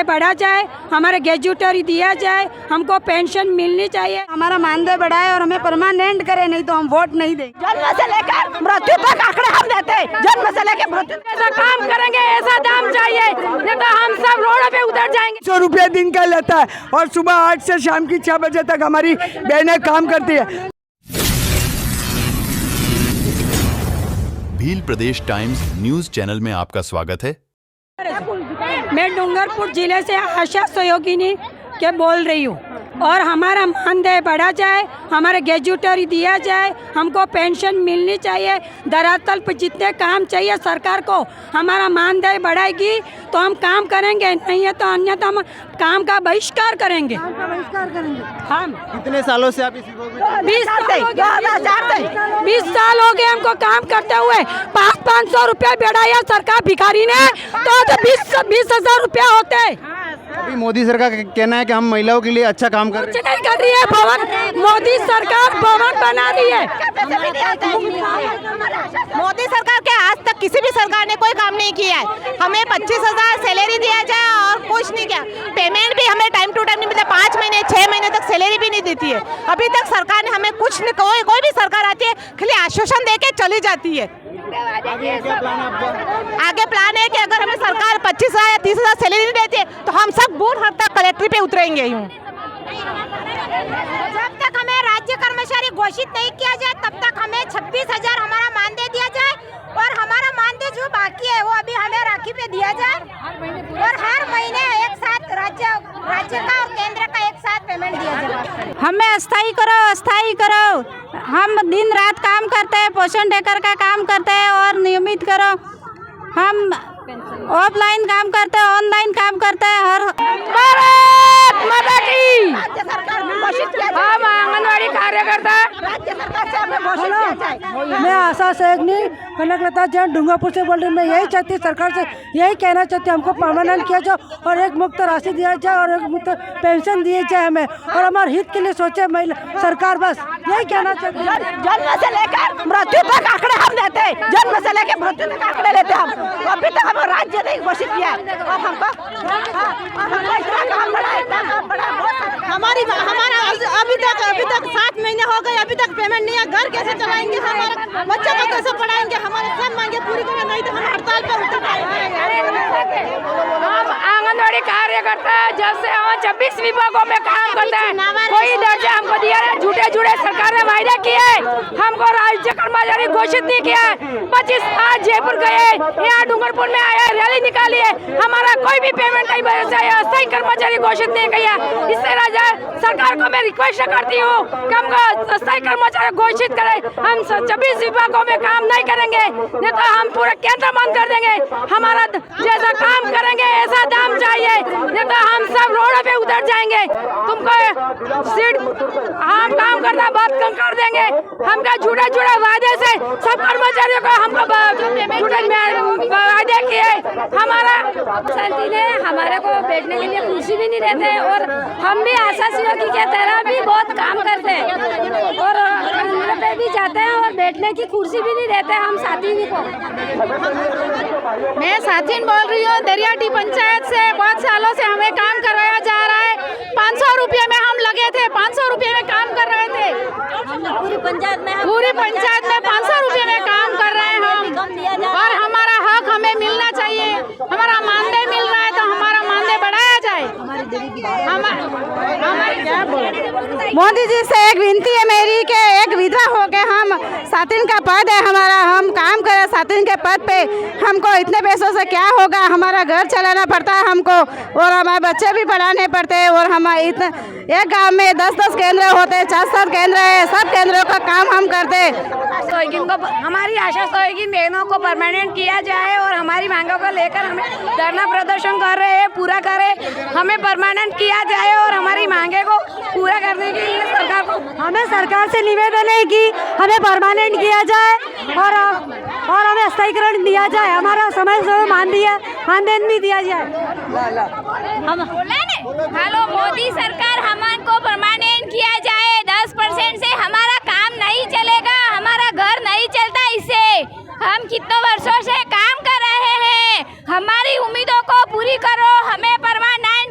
बढ़ा जाए, हमारे ग्रेजुएटरी दिया जाए, हमको पेंशन मिलनी चाहिए, हमारा मानदेय बढ़ाए और हमें परमानेंट करे, नहीं तो हम वोट नहीं देंगे। जन्म से लेकर मृत्यु तक आंकड़े हम देते हैं, जन्म से लेकर मृत्यु तक। ऐसा काम करेंगे, ऐसा दाम चाहिए, नहीं तो हम सब रोड पे उतर जाएंगे। 100 रुपये दिन का लेता है और सुबह 8 से शाम की 6 बजे तक हमारी बहनें काम करती है। भील प्रदेश टाइम्स न्यूज चैनल में आपका स्वागत है। मैं डूंगरपुर जिले से आशा सहयोगिनी के बोल रही हूँ और हमारा मानदेय बढ़ा जाए, हमारे ग्रेजुएटरी दिया जाए, हमको पेंशन मिलनी चाहिए। धरातल पर जितने काम चाहिए सरकार को, हमारा मानदेय बढ़ाएगी तो हम काम करेंगे, नहीं है तो अन्यथा हम काम का बहिष्कार करेंगे। हम कितने सालों से आप इस 20 साल हो गए हमको काम करते हुए। 500 रुपया बढ़ाया सरकार भिखारी ने, तो 20,000 रुपया होते। अभी मोदी सरकार का कहना है कि हम महिलाओं के लिए अच्छा काम कर रहे हैं। नहीं कर रही है भवन, मोदी सरकार भवन बना रही है। मोदी सरकार के आज तक किसी भी सरकार ने कोई काम नहीं किया है। हमें 25,000 सैलरी दिया जाए और कुछ नहीं किया। पेमेंट भी हमें टाइम टू टाइम नहीं मिलता, 5 महीने 6 महीने तक सैलरी भी नहीं देती है। अभी तक सरकार ने हमें कुछ नहीं, कोई भी सरकार आती है खाली आश्वासन दे के चली जाती है। आगे प्लान है कि अगर हमें सरकार 25,000 या 30,000 सैलरी नहीं देती है तो हम सब बूथ हद तक कलेक्ट्री पे उतरेंगे। यूँ जब तक हमें राज्य कर्मचारी घोषित नहीं किया जाए तब तक हमें 26,000 हमारा मानदेय दिया जाए और हमारा मानदेय जो बाकी है वो अभी हमें राखी पे दिया जाए और हर महीने एक साथ राज्य का और केंद्र का एक साथ पेमेंट दिया जाए। हमें अस्थाई करो, अस्थाई करो। हम दिन रात काम करते हैं, पोषण टेकर का काम करते हैं और नियमित करो। हम ऑफलाइन काम करते हैं, ऑनलाइन काम करते हैं। हर भारत माता की। राज्य सरकार ने घोषित किया जाए। हम आंगनवाड़ी कार्यकर्ता राज्य सरकार से हमें घोषित किया जाए। मैं आशा सहयोगिनी कनकलता जैन डूंगरपुर से बोल रही हूँ। मैं यही चाहती हूँ, सरकार से यही कहना चाहती हूँ, हमको परमानेंट किया जाए और एक मुक्त राशि दिया जाए और एक मुक्त पेंशन दिए जाए हमें, और हमारे हित के लिए सोचे महिला सरकार। बस यही कहना चाहती हूँ। जन्म से लेकर मृत्यु तक आंकड़े हम देते हैं, जन्म से लेकर मृत्यु तक आंकड़े लेते हैं हम। अभी तक हमें राज्य नहीं घोषित किया है और हमको इतना काम बढ़ा हमारा अभी तक 7 महीने हो गए, अभी तक पेमेंट नहीं है। घर कैसे चलाएंगे, हमारे बच्चों को कैसे पढ़ाएंगे, हमारे सब मांगे पूरी करें, नहीं तो हम हड़ताल पर उतर आएंगे। हम आंगनवाड़ी कार्यकर्ता जैसे हम 26 विभागों में काम करते हैं, कोई दर्जा हमको दिया है। झूठे सरकार ने वायदे किए, हमको राज्य कर्मचारी घोषित नहीं किया है। 25 आज जयपुर गए, यहाँ डूंगरपुर में आए, रैली निकाली है, हमारा कोई भी पेमेंट नहीं बचा है। अस्थायी कर्मचारी घोषित नहीं किया। इससे राजा सरकार को मैं रिक्वेस्ट करती हूँ कि हमको अस्थायी कर्मचारी घोषित करें। हम 26 विभागों में काम नहीं करेंगे, नहीं तो हम पूरा केंद्र बंद कर देंगे। हमारा जैसा काम करेंगे ऐसा दाम चाहिए, नहीं तो हम सब रोड पे उतर जाएंगे। तुमको सीट हम काम करना बंद कर देंगे। हमका झूठे वादे से सब कर्मचारियों को हमको झूठे वादे किए। हमारा शांति ने हमारे को बैठने के लिए कुर्सी भी नहीं देते और हम भी आशा सहयोगी की तरह भी बहुत काम करते हैं और केंद्र पे भी जाते हैं और बैठने की कुर्सी भी नहीं देते हम साथी को। मैं साथिन बोल रही हूँ दरियाटी पंचायत से। बहुत सालों से हमें काम करवाया जा रहा है। 500 रुपये में हम लगे थे, 500 रुपये में काम कर रहे थे। पूरी पंचायत में 500 रुपये में काम कर रहे हैं हम, और हमारा हक हमें मिलना चाहिए। हमारा मानदेय मिल रहा है तो हमारा मानदेय बढ़ाया जाए। मोदी जी से एक विनती है मेरी कि एक विधवा हो के हम सातिन का पद है हमारा, हम काम करें सातिन के पद पे। हमको इतने पैसों से क्या होगा, हमारा घर चलाना पड़ता है हमको और हमारे बच्चे भी पढ़ाने पड़ते हैं। और हमारे इतना एक गांव में 10-10 केंद्र होते हैं, 4-4 केंद्र है, सब केंद्रों का काम हम करते हैं। हमारी आशा सहयोगी बहनों को परमानेंट किया जाए और हमारी मांगों को लेकर हमें धरना प्रदर्शन कर रहे हैं, पूरा करें। हमें परमानेंट किया जाए और हमारी मांगे को पूरा करने के लिए सरकार को हमें सरकार से निवेदन है कि हमें परमानेंट किया जाए और हमें अस्थायीकरण दिया जाए। हमारा समय से मानदेय भी दिया जाए। हेलो मोदी सरकार, हमको परमानेंट किया जाए। 10% से हमारा काम नहीं चलेगा, हमारा घर नहीं चलता इससे। हम कितने वर्षों से काम कर रहे हैं, हमारी उम्मीदों को पूरी करो, हमें परमानेंट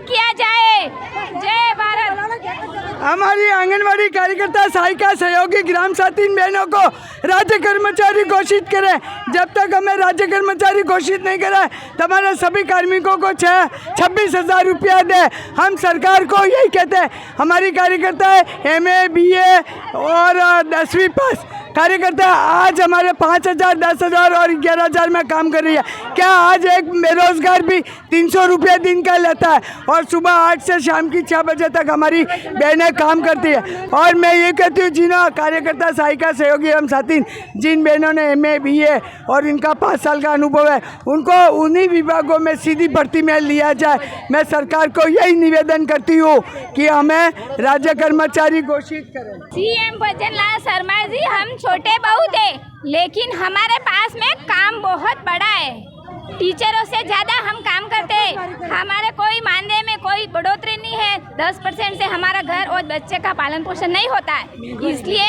आंगनवाड़ी कार्यकर्ता, सहायिका, सहयोगी, ग्राम साथी बहनों को राज्य कर्मचारी घोषित करें। जब तक हमें राज्य कर्मचारी घोषित नहीं करें तो हमारे सभी कार्मिकों को 26,000 रुपया दे। हम सरकार को यही कहते हैं। हमारी कार्यकर्ता MA BA और 10वीं पास कार्यकर्ता आज हमारे 5,000, 10,000 और 11,000 में काम कर रही है। क्या आज एक बेरोजगार भी 300 रुपये दिन का लेता है और सुबह 8 से शाम की 6 बजे तक हमारी बहनें काम करती है। और मैं ये कहती हूँ जिन्होंने कार्यकर्ता, सहायिका, सहयोगी एवं साथी, जिन बहनों ने MA BA और इनका 5 साल का अनुभव है, उनको उन्हीं विभागों में सीधी भर्ती में लिया जाए। मैं सरकार को यही निवेदन करती हूँ कि हमें राज्य कर्मचारी घोषित करें। CM भजन लाल शर्मा जी, हम छोटे बहुत है लेकिन हमारे पास में काम बहुत बड़ा है। टीचरों से ज़्यादा हम काम करते हैं। हमारे कोई मानदेय में कोई बढ़ोतरी नहीं है। 10% से हमारा घर और बच्चे का पालन पोषण नहीं होता है। इसलिए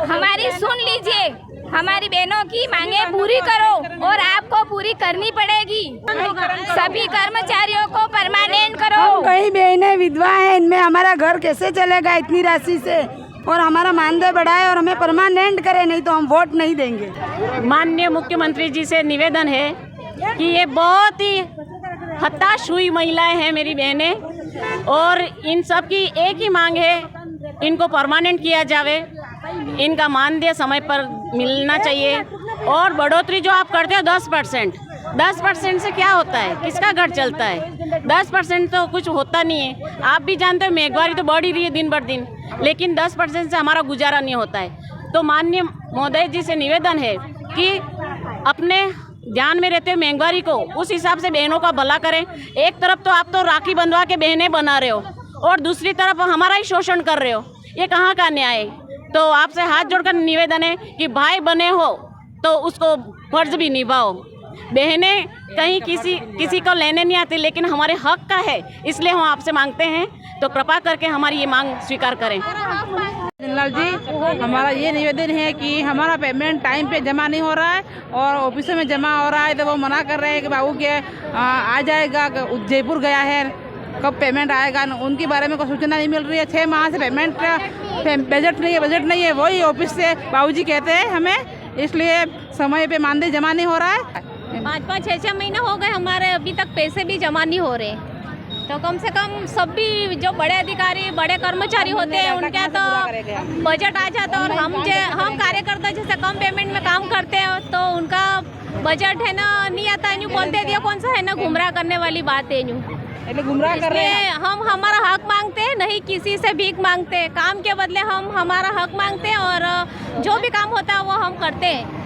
हमारी सुन लीजिए, हमारी बहनों की मांगे पूरी करो और आपको पूरी करनी पड़ेगी। सभी कर्मचारियों को परमानेंट करो। कई बहनें विधवा हैं, इनमें हमारा घर कैसे चलेगा इतनी राशि से? और हमारा मानदेय बढ़ाए और हमें परमानेंट करे, नहीं तो हम वोट नहीं देंगे। माननीय मुख्यमंत्री जी से निवेदन है कि ये बहुत ही हताश हुई महिलाएं हैं मेरी बहनें, और इन सब की एक ही मांग है, इनको परमानेंट किया जावे, इनका मानदेय समय पर मिलना चाहिए। और बढ़ोतरी जो आप करते हो 10% से क्या होता है? किसका घर चलता है? 10% तो कुछ होता नहीं है। आप भी जानते हो महंगाई तो बढ़ ही रही है दिन बर दिन, लेकिन 10% से हमारा गुजारा नहीं होता है। तो माननीय महोदय जी से निवेदन है कि अपने ध्यान में रहते हुए महंगाई को उस हिसाब से बहनों का भला करें। एक तरफ तो आप तो राखी बंधवा के बहनें बना रहे हो और दूसरी तरफ हमारा ही शोषण कर रहे हो। ये कहाँ का न्याय है? तो आपसे हाथ जोड़कर निवेदन है कि भाई बने हो तो उसको फर्ज भी निभाओ। बहनें कहीं किसी को लेने नहीं आती, लेकिन हमारे हक का है, इसलिए हम आपसे मांगते हैं, तो कृपा करके हमारी ये मांग स्वीकार करें। लाल जी, हमारा ये निवेदन है कि हमारा पेमेंट टाइम पे जमा नहीं हो रहा है और ऑफिसों में जमा हो रहा है तो वो मना कर रहे हैं कि बाबू के आ जाएगा, जयपुर गया है, कब पेमेंट आएगा, उनके बारे में कोई सूचना नहीं मिल रही है। 6 माह से पेमेंट बजट नहीं है, वही ऑफिस से बाबूजी कहते हैं हमें, इसलिए समय पे मानदेय जमा नहीं हो रहा है। 5-5, 6-6 महीने हो गए हमारे, अभी तक पैसे भी जमा नहीं हो रहे। तो कम से कम सभी जो बड़े अधिकारी, बड़े कर्मचारी होते हैं, उनका तो बजट आ जाता है। और हम कार्यकर्ता जैसे कम पेमेंट में काम करते हैं तो उनका बजट है ना नहीं आता है। बोलते दिया कौन सा है ना, गुमराह करने वाली बात है। गुमराह कर रहे हैं। हम हमारा हक मांगते हैं, नहीं किसी से भीख मांगते। काम के बदले हम हमारा हक मांगते हैं और जो भी काम होता है वो हम करते हैं।